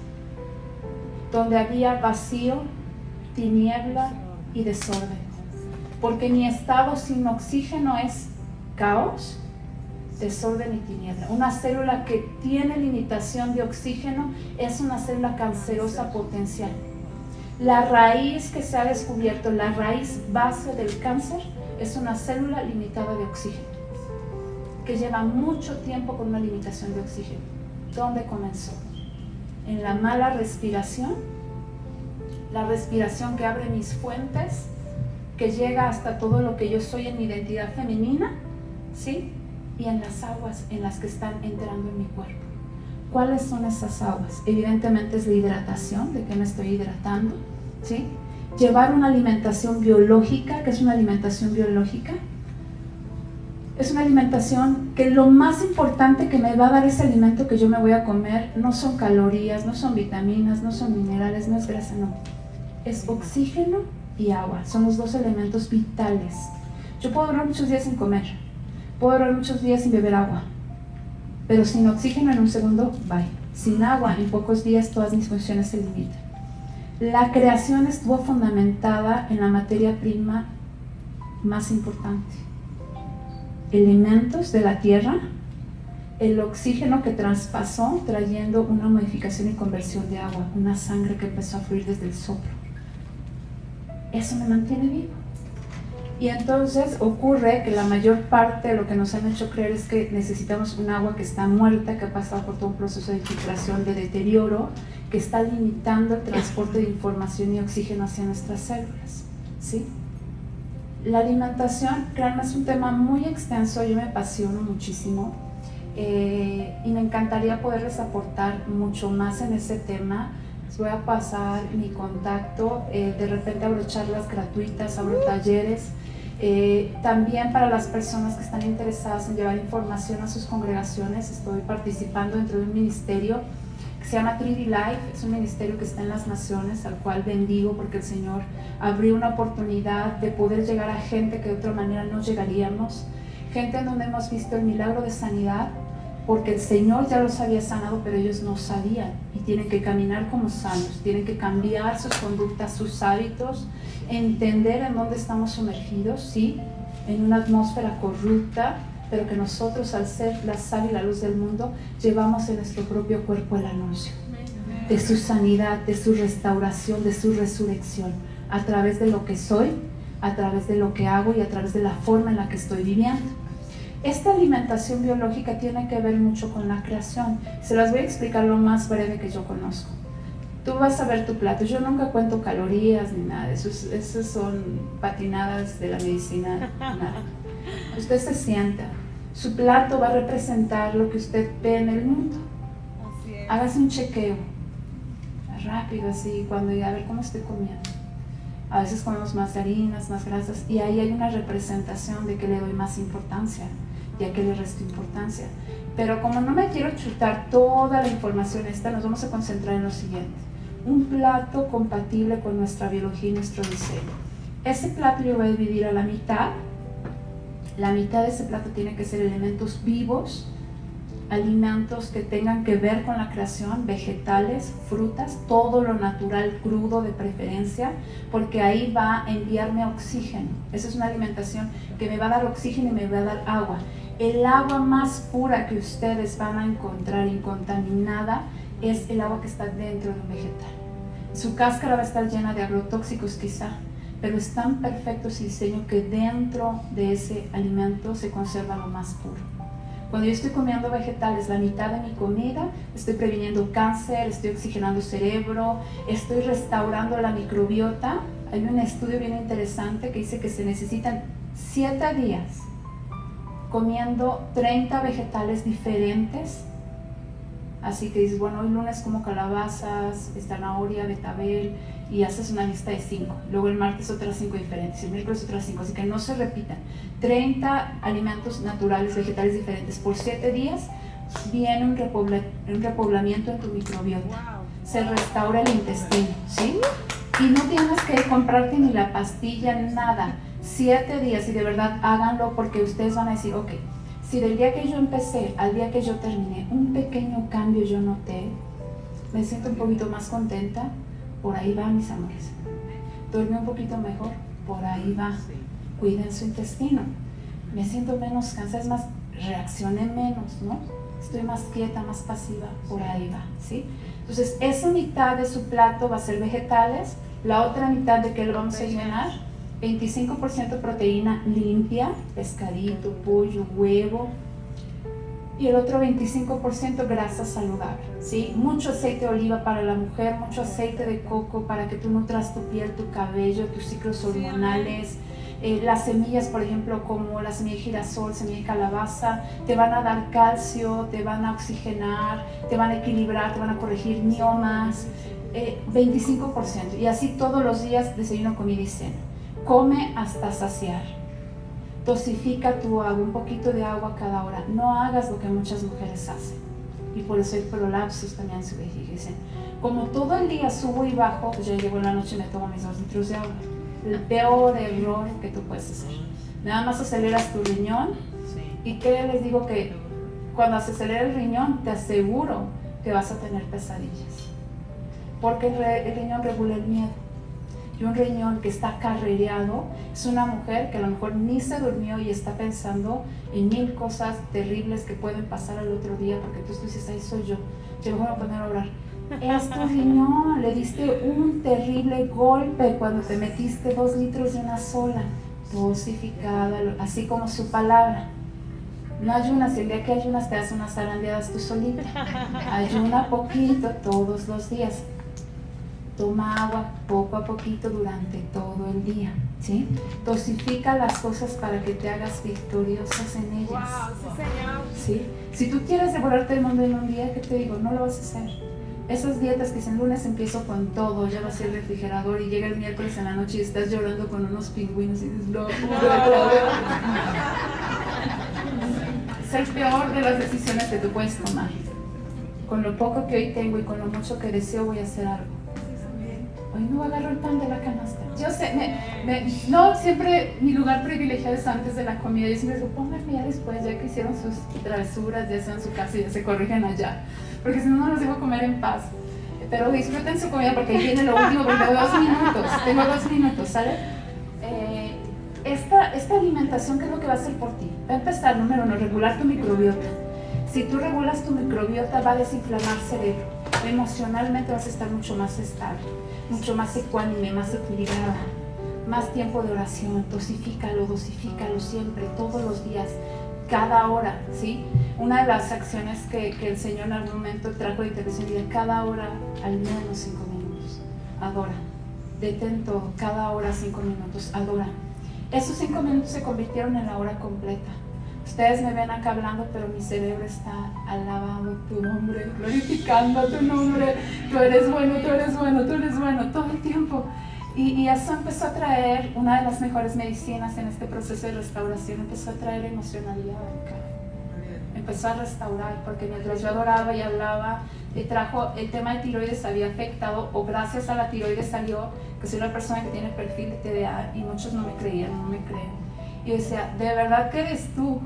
donde había vacío, tiniebla y desorden. Porque mi estado sin oxígeno es caos, desorden y tiniebla. Una célula que tiene limitación de oxígeno es una célula cancerosa potencial. La raíz que se ha descubierto, la raíz base del cáncer, es una célula limitada de oxígeno, que lleva mucho tiempo con una limitación de oxígeno. ¿Dónde comenzó? En la mala respiración, la respiración que abre mis fuentes, que llega hasta todo lo que yo soy en mi identidad femenina, ¿sí? Y en las aguas en las que están entrando en mi cuerpo. ¿Cuáles son esas aguas? Evidentemente es la hidratación, de que me estoy hidratando, ¿sí? Llevar una alimentación biológica. ¿Qué es una alimentación biológica? Es una alimentación que lo más importante que me va a dar ese alimento que yo me voy a comer no son calorías, no son vitaminas, no son minerales, no es grasa, no. Es oxígeno y agua, son los dos elementos vitales. Yo puedo durar muchos días sin comer, puedo durar muchos días sin beber agua, pero sin oxígeno en un segundo, bye. Sin agua, en pocos días todas mis funciones se limitan. La creación estuvo fundamentada en la materia prima más importante. Elementos de la tierra, el oxígeno que traspasó trayendo una modificación y conversión de agua, una sangre que empezó a fluir desde el soplo. Eso me mantiene vivo. Y entonces ocurre que la mayor parte de lo que nos han hecho creer es que necesitamos un agua que está muerta, que ha pasado por todo un proceso de infiltración, de deterioro, que está limitando el transporte de información y oxígeno hacia nuestras células, ¿sí? La alimentación, créanme, es un tema muy extenso, yo me apasiono muchísimo y me encantaría poderles aportar mucho más en ese tema. Les voy a pasar mi contacto. De repente abro charlas gratuitas, abro talleres. También para las personas que están interesadas en llevar información a sus congregaciones, estoy participando dentro de un ministerio que se llama 3D Life. Es un ministerio que está en las naciones, al cual bendigo porque el Señor abrió una oportunidad de poder llegar a gente que de otra manera no llegaríamos, gente en donde hemos visto el milagro de sanidad, porque el Señor ya los había sanado, pero ellos no sabían y tienen que caminar como sanos, tienen que cambiar sus conductas, sus hábitos, entender en dónde estamos sumergidos, sí, en una atmósfera corrupta, pero que nosotros, al ser la sal y la luz del mundo, llevamos en nuestro propio cuerpo el anuncio de su sanidad, de su restauración, de su resurrección, a través de lo que soy, a través de lo que hago y a través de la forma en la que estoy viviendo. Esta alimentación biológica tiene que ver mucho con la creación. Se las voy a explicar lo más breve que yo conozco. Tú vas a ver tu plato. Yo nunca cuento calorías ni nada. Esas son patinadas de la medicina. Nada. Usted se sienta. Su plato va a representar lo que usted ve en el mundo. Hágase un chequeo. Rápido, así, cuando diga, a ver cómo estoy comiendo. A veces comemos más harinas, más grasas, y ahí hay una representación de que le doy más importancia y a qué le resto importancia. Pero como no me quiero chutar toda la información esta, nos vamos a concentrar en lo siguiente: un plato compatible con nuestra biología y nuestro diseño. Ese plato yo voy a dividir a la mitad. La mitad de ese plato tiene que ser elementos vivos, alimentos que tengan que ver con la creación, vegetales, frutas, todo lo natural, crudo de preferencia, porque ahí va a enviarme oxígeno. Esa es una alimentación que me va a dar oxígeno y me va a dar agua. El agua más pura que ustedes van a encontrar incontaminada es el agua que está dentro de un vegetal. Su cáscara va a estar llena de agrotóxicos quizá, pero es tan perfecto ese diseño que dentro de ese alimento se conserva lo más puro. Cuando yo estoy comiendo vegetales, la mitad de mi comida, estoy previniendo cáncer, estoy oxigenando cerebro, estoy restaurando la microbiota. Hay un estudio bien interesante que dice que se necesitan 7 días comiendo 30 vegetales diferentes. Así que dices, bueno, hoy lunes como calabazas, zanahoria, betabel, y haces una lista de 5. Luego el martes otras 5 diferentes, el miércoles otras 5, así que no se repitan. 30 alimentos naturales, vegetales diferentes por 7 días, viene un repoblamiento en tu microbiota. Se restaura el intestino, ¿sí? Y no tienes que comprarte ni la pastilla, nada. 7 días, y de verdad háganlo, porque ustedes van a decir, ok, si del día que yo empecé al día que yo terminé, un pequeño cambio yo noté, me siento un poquito más contenta, por ahí va, mis amores. Duerme un poquito mejor, por ahí va. Cuiden su intestino. Me siento menos cansada, es más, reaccioné menos, ¿no? Estoy más quieta, más pasiva, por ahí va, ¿sí? Entonces, esa mitad de su plato va a ser vegetales, la otra mitad de que lo vamos a llenar, 25% proteína limpia, pescadito, pollo, huevo, y el otro 25% grasa saludable, ¿sí? Mucho aceite de oliva para la mujer, mucho aceite de coco para que tú nutras tu piel, tu cabello, tus ciclos hormonales. Las semillas, por ejemplo, como la semilla de girasol, semilla de calabaza, te van a dar calcio, te van a oxigenar, te van a equilibrar, te van a corregir miomas, 25%. Y así todos los días, desayuno, comida y cena. Come hasta saciar. Dosifica tu agua, un poquito de agua cada hora. No hagas lo que muchas mujeres hacen. Y por eso hay prolapsos también en su vejiga. Dicen, como todo el día subo y bajo, pues ya llego en la noche y me tomo mis 2 litros de agua. El peor error que tú puedes hacer. Nada más aceleras tu riñón. ¿Y qué les digo? Que cuando se acelera el riñón, te aseguro que vas a tener pesadillas. Porque el riñón regula el miedo. Y un riñón que está carrereado es una mujer que a lo mejor ni se durmió y está pensando en 1000 cosas terribles que pueden pasar al otro día, porque tú dices, ahí soy yo me voy a poner a orar. Es tu riñón, le diste un terrible golpe cuando te metiste 2 litros de una sola, dosificada, así como su palabra. No ayunas, el día que ayunas te das unas zarandeadas tú solita. Ayuna poquito todos los días. Toma agua poco a poquito durante todo el día, ¿sí? Dosifica las cosas para que te hagas victoriosas en ellas. Wow, sí, señor. ¿Sí? Si tú quieres devorarte el mundo en un día, ¿qué te digo? No lo vas a hacer. Esas dietas que dicen lunes empiezo con todo, ya vacié el refrigerador y llega el miércoles en la noche y estás llorando con unos pingüinos y dices, no. Es el peor de las decisiones que tú puedes tomar. Con lo poco que hoy tengo y con lo mucho que deseo voy a hacer algo. Hoy no agarro el pan de la canasta. Yo sé, no siempre mi lugar privilegiado es antes de la comida. Yo siempre digo, pónganme ya después, ya que hicieron sus travesuras, ya sean en su casa y ya se corrigen allá. Porque si no, no los dejo comer en paz. Pero disfruten su comida porque ahí viene lo último, porque tengo 2 minutos, ¿sale? Esta alimentación, ¿qué es lo que va a hacer por ti? Va a empezar, número 1, regular tu microbiota. Si tú regulas tu microbiota, va a desinflamar cerebro. Emocionalmente vas a estar mucho más estable, mucho más ecuánime, más equilibrada, más tiempo de oración. Dosifícalo siempre, todos los días, cada hora, ¿sí? Una de las acciones que el Señor en algún momento trajo de intervención, cada hora al menos 5 minutos, adora. Detén todo, cada hora 5 minutos, adora. Esos 5 minutos se convirtieron en la hora completa. Ustedes me ven acá hablando, pero mi cerebro está alabando tu nombre, glorificando tu nombre. Tú eres bueno, tú eres bueno, tú eres bueno, todo el tiempo. Y eso empezó a traer, una de las mejores medicinas en este proceso de restauración, empezó a traer emocionalidad acá. Empezó a restaurar, porque mientras yo adoraba y hablaba, el tema de tiroides había afectado, o gracias a la tiroides salió, que soy una persona que tiene perfil de TDA, y muchos no me creían, no me creen. Y yo decía, ¿de verdad que eres tú?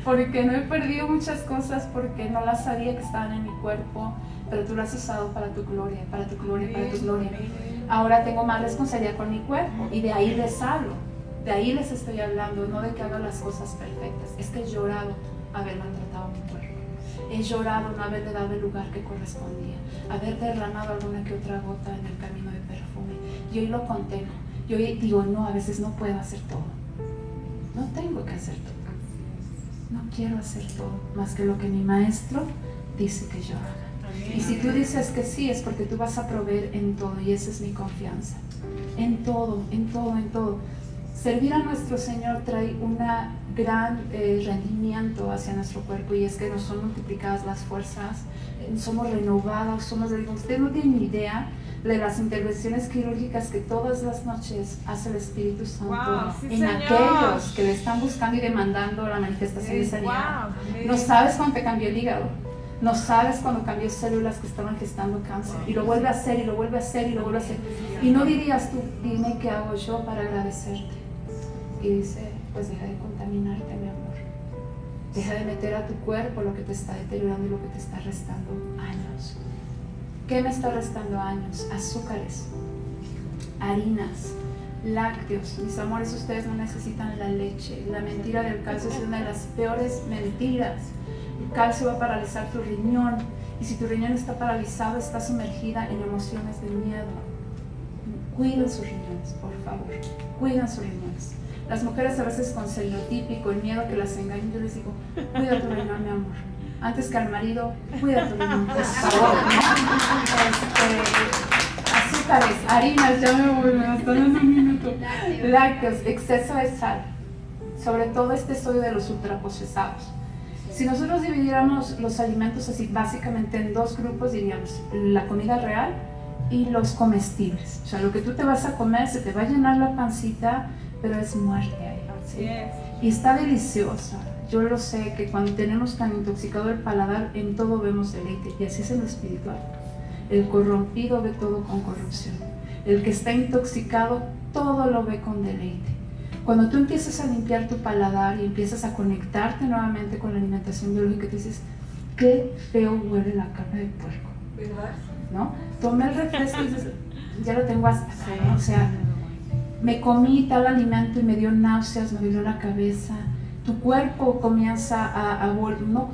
Porque no he perdido muchas cosas, porque no las sabía que estaban en mi cuerpo, pero tú lo has usado para tu gloria, para tu gloria, para tu gloria. Ahora tengo más responsabilidad con mi cuerpo, y de ahí les hablo, de ahí les estoy hablando, no de que haga las cosas perfectas. Es que he llorado haber maltratado mi cuerpo, he llorado no haberle dado el lugar que correspondía, haber derramado alguna que otra gota en el camino de perfume. Y hoy lo contengo, y hoy digo, no, a veces no puedo hacer todo. No tengo que hacer todo. No quiero hacer todo más que lo que mi maestro dice que yo haga. Y si tú dices que sí, es porque tú vas a proveer en todo, y esa es mi confianza. En todo, en todo, en todo. Servir a nuestro Señor trae un gran rendimiento hacia nuestro cuerpo, y es que nos son multiplicadas las fuerzas, somos renovados, ustedes no tienen ni idea de las intervenciones quirúrgicas que todas las noches hace el Espíritu Santo en aquellos que le están buscando y demandando la manifestación de sanidad. No sabes cuándo te cambió el hígado, no sabes cuándo cambió células que estaban gestando cáncer, y lo vuelve a hacer, y lo vuelve a hacer, y lo vuelve a hacer. Y no dirías tú, dime qué hago yo para agradecerte. Y dice, pues deja de contaminarte, mi amor. Deja de meter a tu cuerpo lo que te está deteriorando y lo que te está restando años. ¿Qué me está restando años? Azúcares, harinas, lácteos. Mis amores, ustedes no necesitan la leche. La mentira del calcio es una de las peores mentiras. El calcio va a paralizar tu riñón, y si tu riñón está paralizado, está sumergida en emociones de miedo. Cuiden sus riñones, por favor. Cuiden sus riñones. Las mujeres a veces con celotípico, el miedo que las engañe, yo les digo, cuida tu riñón, mi amor. Antes que al marido, cuida tu riñón, por favor. Azúcares, harinas, ya me voy, me están dando un minuto. Lácteos, exceso de sal. Sobre todo este sodio de los ultraprocesados. Si nosotros dividiéramos los alimentos así básicamente en 2 grupos, diríamos la comida real y los comestibles. O sea, lo que tú te vas a comer, se te va a llenar la pancita, pero es muerte ahí, ¿sí? Y está deliciosa. Yo lo sé, que cuando tenemos tan intoxicado el paladar, en todo vemos deleite, y así es en lo espiritual. El corrompido ve todo con corrupción. El que está intoxicado, todo lo ve con deleite. Cuando tú empiezas a limpiar tu paladar y empiezas a conectarte nuevamente con la alimentación biológica, te dices, qué feo huele la carne de puerco, ¿no? Tomé el refresco y dices, ya lo tengo hasta acá, ¿no? O sea, me comí tal alimento y me dio náuseas, me dolió la cabeza. Tu cuerpo comienza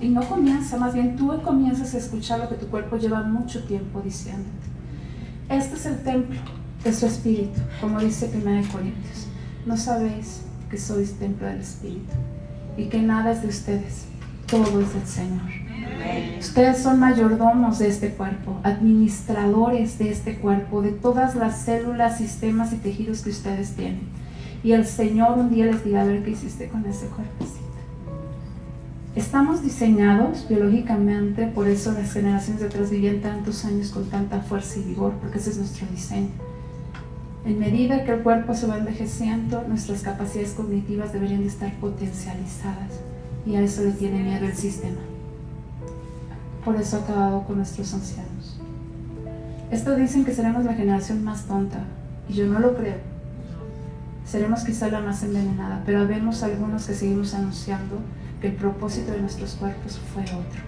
y no comienza, más bien tú comienzas a escuchar lo que tu cuerpo lleva mucho tiempo diciéndote. Este es el templo de su espíritu, como dice 1 Corintios. No sabéis que sois templo del Espíritu y que nada es de ustedes, todo es del Señor. Ustedes son mayordomos de este cuerpo, administradores de este cuerpo, de todas las células, sistemas y tejidos que ustedes tienen. Y el Señor un día les dirá, a ver qué hiciste con ese cuerpecito. Estamos diseñados biológicamente, por eso las generaciones de atrás vivían tantos años con tanta fuerza y vigor, porque ese es nuestro diseño. En medida que el cuerpo se va envejeciendo, nuestras capacidades cognitivas deberían de estar potencializadas, y a eso le tiene miedo el sistema. Por eso ha acabado con nuestros ancianos. Esto dicen que seremos la generación más tonta, y yo no lo creo. Seremos quizá la más envenenada, pero habemos algunos que seguimos anunciando que el propósito de nuestros cuerpos fue otro.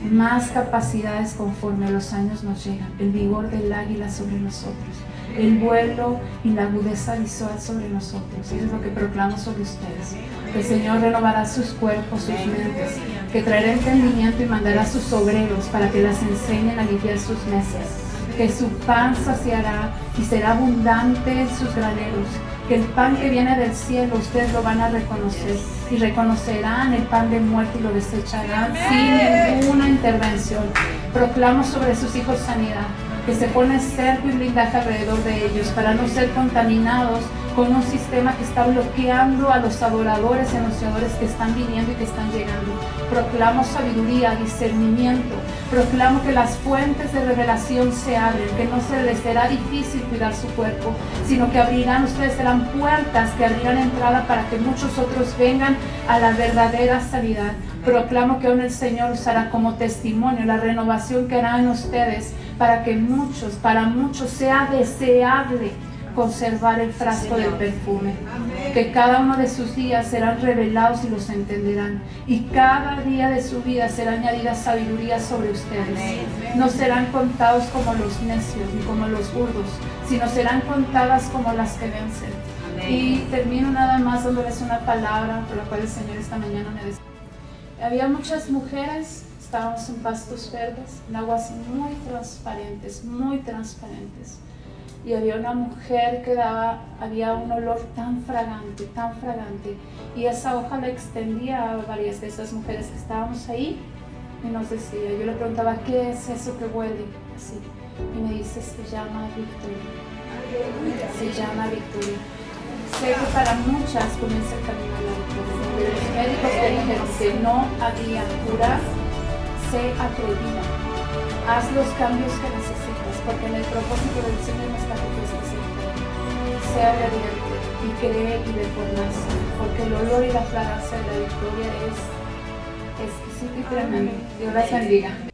Más capacidades conforme a los años nos llegan, el vigor del águila sobre nosotros, el vuelo y la agudeza visual sobre nosotros. Y eso es lo que proclamo sobre ustedes. Que el Señor renovará sus cuerpos, sus mentes, que traerá entendimiento y mandará a sus obreros para que las enseñen a limpiar sus mesas, que su pan saciará y será abundante en sus graneros, que el pan que viene del cielo ustedes lo van a reconocer y reconocerán el pan de muerte y lo desecharán sin ninguna intervención. Proclamo sobre sus hijos sanidad, que se pone cerco y blindaje alrededor de ellos para no ser contaminados con un sistema que está bloqueando a los adoradores y anunciadores que están viniendo y que están llegando. Proclamo sabiduría, discernimiento. Proclamo que las fuentes de revelación se abren, que no se les será difícil cuidar su cuerpo, sino que ustedes serán puertas que abrirán entrada para que muchos otros vengan a la verdadera sanidad. Proclamo que aún el Señor usará como testimonio la renovación que hará en ustedes para que para muchos sea deseable conservar el frasco del perfume. Que cada uno de sus días serán revelados y los entenderán, y cada día de su vida será añadida sabiduría sobre ustedes. No serán contados como los necios ni como los burdos, sino serán contadas como las que vencen. Y termino nada más dándoles una palabra por la cual el Señor esta mañana me decía. Había muchas mujeres, estábamos en pastos verdes, en aguas muy transparentes, y había una mujer que había un olor tan fragante, y esa hoja la extendía a varias de esas mujeres que estábamos ahí, y nos decía, yo le preguntaba, ¿qué es eso que huele así? Y me dice, se llama victoria, se llama victoria. Sé que para muchas comienza el camino de la victoria. Los médicos te dijeron que no había cura, sé atrevida, haz los cambios que necesitas, porque en el propósito del Señor no está que tú estés enfermo. Sea obediente y cree y ve por nacer, porque el olor y la fragancia de la victoria es exquisito y tremendo. Dios las bendiga.